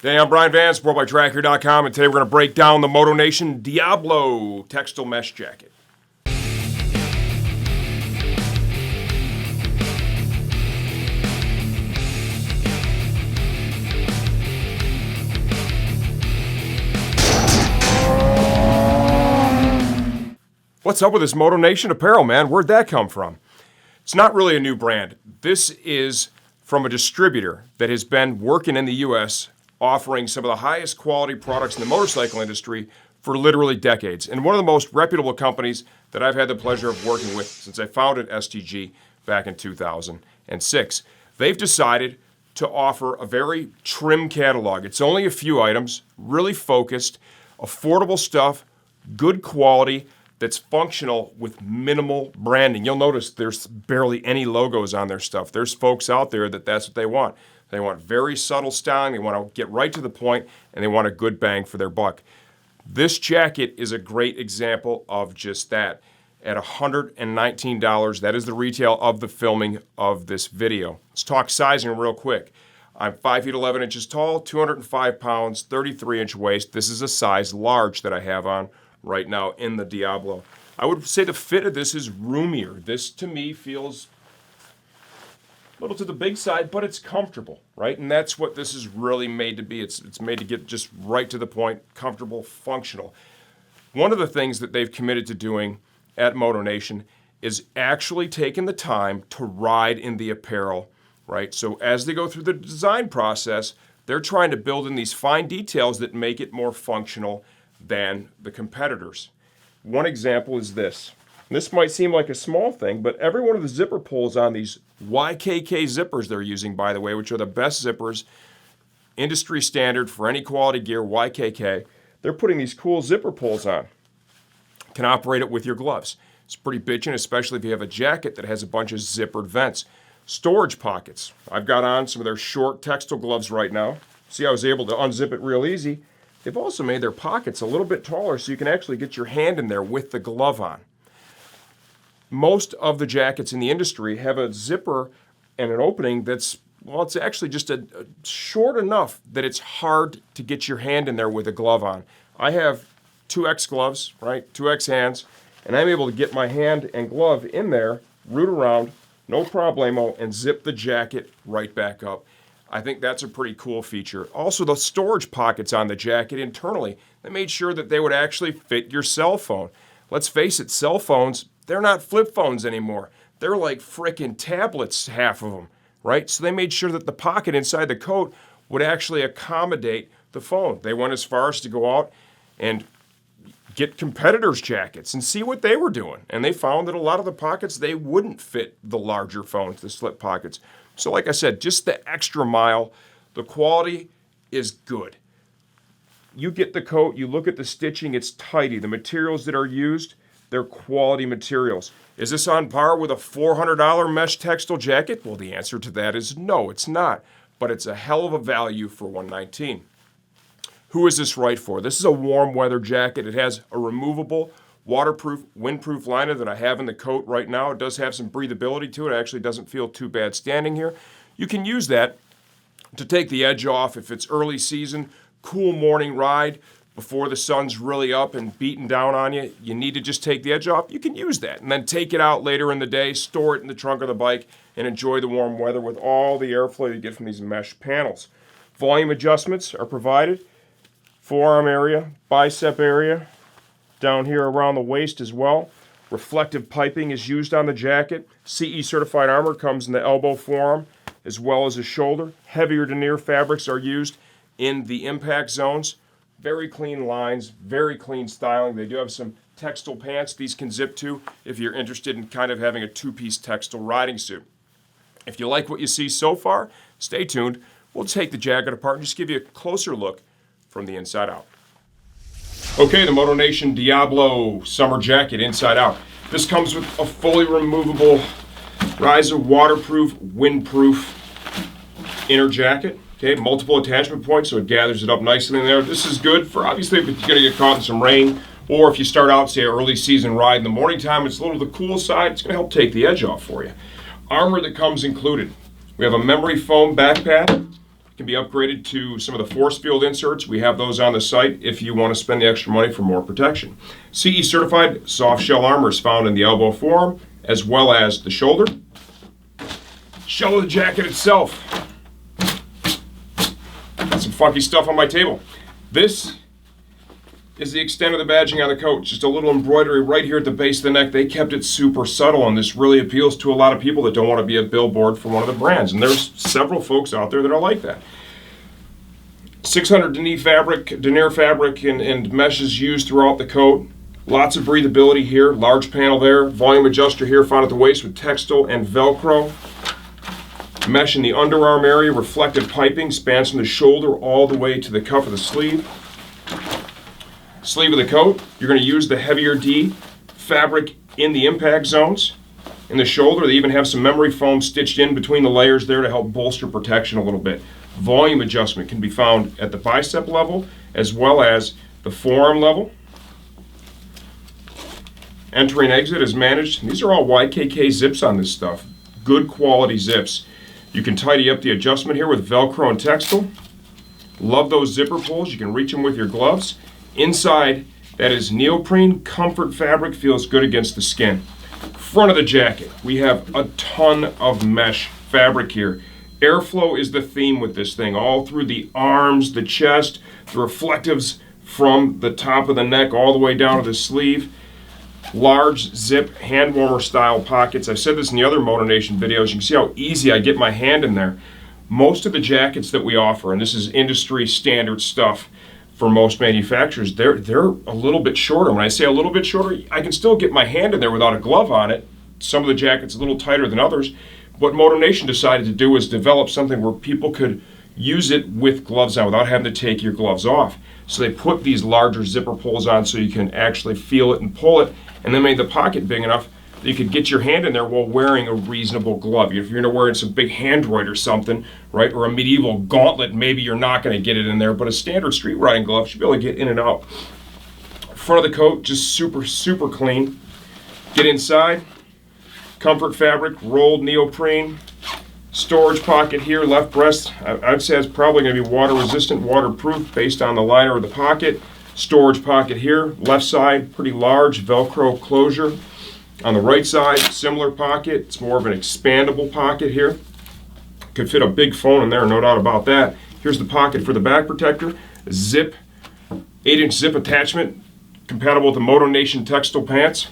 Hey, I'm Brian Van, sportbiketracker.com, and today we're going to break down the Motonation Diablo textile mesh jacket. What's up with this Motonation Apparel, man? Where'd that come from? It's not really a new brand. This is from a distributor that has been working in the U.S., offering some of the highest quality products in the motorcycle industry for literally decades. And one of the most reputable companies that I've had the pleasure of working with since I founded STG back in 2006. They've decided to offer a very trim catalog. It's only a few items, really focused, affordable stuff, good quality, that's functional with minimal branding. You'll notice there's barely any logos on their stuff. There's folks out there that's what they want. They want very subtle styling, they want to get right to the point, and they want a good bang for their buck. This jacket is a great example of just that. At $119, that is the retail of the filming of this video. Let's talk sizing real quick. I'm 5 feet 11 inches tall, 205 pounds, 33-inch waist. This is a size large that I have on right now in the Diablo. I would say the fit of this is roomier. This, to me, feels a little to the big side, but it's comfortable, right? And that's what this is really made to be. It's made to get just right to the point, comfortable, functional. One of the things that they've committed to doing at Motonation is actually taking the time to ride in the apparel, right? So as they go through the design process, they're trying to build in these fine details that make it more functional than the competitors. One example is this. This might seem like a small thing, but every one of the zipper pulls on these YKK zippers they're using, by the way, which are the best zippers, industry standard for any quality gear, YKK. They're putting these cool zipper pulls on. You can operate it with your gloves. It's pretty bitchin', especially if you have a jacket that has a bunch of zippered vents. Storage pockets. I've got on some of their short textile gloves right now. See, I was able to unzip it real easy. They've also made their pockets a little bit taller so you can actually get your hand in there with the glove on. Most of the jackets in the industry have a zipper and an opening that's, well, it's actually just a short enough that it's hard to get your hand in there with a glove on. I have 2X gloves, right, 2X hands, and I'm able to get my hand and glove in there, root around, no problemo, and zip the jacket right back up. I think that's a pretty cool feature. Also, the storage pockets on the jacket internally, they made sure that they would actually fit your cell phone. Let's face it, cell phones, they're not flip phones anymore. They're like frickin' tablets, half of them, right? So they made sure that the pocket inside the coat would actually accommodate the phone. They went as far as to go out and get competitors' jackets and see what they were doing. And they found that a lot of the pockets, they wouldn't fit the larger phones, the slip pockets. So like I said, just the extra mile, the quality is good. You get the coat, you look at the stitching, it's tidy. The materials that are used, they're quality materials. Is this on par with a $400 mesh textile jacket? Well, the answer to that is no, it's not. But it's a hell of a value for $119. Who is this right for? This is a warm weather jacket. It has a removable, waterproof, windproof liner that I have in the coat right now. It does have some breathability to it. It actually doesn't feel too bad standing here. You can use that to take the edge off if it's early season, cool morning ride, before the sun's really up and beating down on you, you need to just take the edge off, you can use that. And then take it out later in the day, store it in the trunk of the bike, and enjoy the warm weather with all the airflow you get from these mesh panels. Volume adjustments are provided. Forearm area, bicep area, down here around the waist as well. Reflective piping is used on the jacket. CE certified armor comes in the elbow forearm as well as the shoulder. Heavier denier fabrics are used in the impact zones. Very clean lines, very clean styling. They do have some textile pants these can zip to if you're interested in kind of having a two-piece textile riding suit. If you like what you see so far, stay tuned. We'll take the jacket apart and just give you a closer look from the inside out. Okay, the Motonation Diablo summer jacket inside out. This comes with a fully removable Reissa waterproof, windproof inner jacket. Okay, multiple attachment points, so it gathers it up nicely in there. This is good for, obviously, if you're going to get caught in some rain, or if you start out, say, an early season ride in the morning time, it's a little to the cool side, it's going to help take the edge off for you. Armor that comes included. We have a memory foam back pad, can be upgraded to some of the force field inserts. We have those on the site if you want to spend the extra money for more protection. CE certified soft shell armor is found in the elbow forearm as well as the shoulder. Shell of the jacket itself. Got some funky stuff on my table. This is the extent of the badging on the coat. Just a little embroidery right here at the base of the neck. They kept it super subtle, and this really appeals to a lot of people that don't want to be a billboard for one of the brands. And there's several folks out there that are like that. 600 Denier fabric and meshes used throughout the coat. Lots of breathability here. Large panel there. Volume adjuster here found at the waist with textile and Velcro. Mesh in the underarm area. Reflective piping spans from the shoulder all the way to the cuff of the sleeve. Sleeve of the coat, you're going to use the heavier D fabric in the impact zones. In the shoulder, they even have some memory foam stitched in between the layers there to help bolster protection a little bit. Volume adjustment can be found at the bicep level as well as the forearm level. Entry and exit is managed. These are all YKK zips on this stuff. Good quality zips. You can tidy up the adjustment here with Velcro and textile. Love those zipper pulls. You can reach them with your gloves. Inside, that is neoprene comfort fabric, feels good against the skin. Front of the jacket, we have a ton of mesh fabric here. Airflow is the theme with this thing, all through the arms, the chest, the reflectives from the top of the neck all the way down to the sleeve. Large zip hand warmer style pockets. I've said this in the other Motonation videos. You can see how easy I get my hand in there. Most of the jackets that we offer, and this is industry standard stuff, for most manufacturers, they're a little bit shorter. When I say a little bit shorter, I can still get my hand in there without a glove on it. Some of the jackets a little tighter than others. What Motonation decided to do was develop something where people could use it with gloves on without having to take your gloves off. So they put these larger zipper pulls on so you can actually feel it and pull it, and then made the pocket big enough that you could get your hand in there while wearing a reasonable glove. If you're wearing some big handroid or something, right, or a medieval gauntlet, maybe you're not going to get it in there, but a standard street riding glove should be able to get in and out. Front of the coat, just super, super clean. Get inside, comfort fabric, rolled neoprene, storage pocket here, left breast. I'd say it's probably going to be water resistant, waterproof based on the liner of the pocket. Storage pocket here, left side, pretty large, Velcro closure. On the right side, similar pocket. It's more of an expandable pocket here. Could fit a big phone in there, no doubt about that. Here's the pocket for the back protector. Zip, 8-inch zip attachment, compatible with the Motonation textile pants.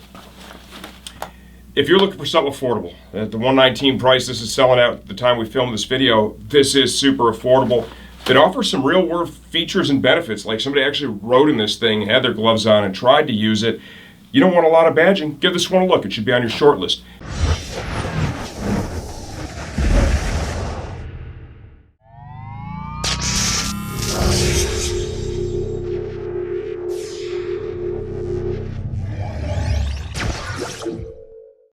If you're looking for something affordable, at the $119 price this is selling out at the time we filmed this video, this is super affordable. It offers some real world features and benefits, like somebody actually rode in this thing, had their gloves on, and tried to use it. You don't want a lot of badging? Give this one a look. It should be on your short list.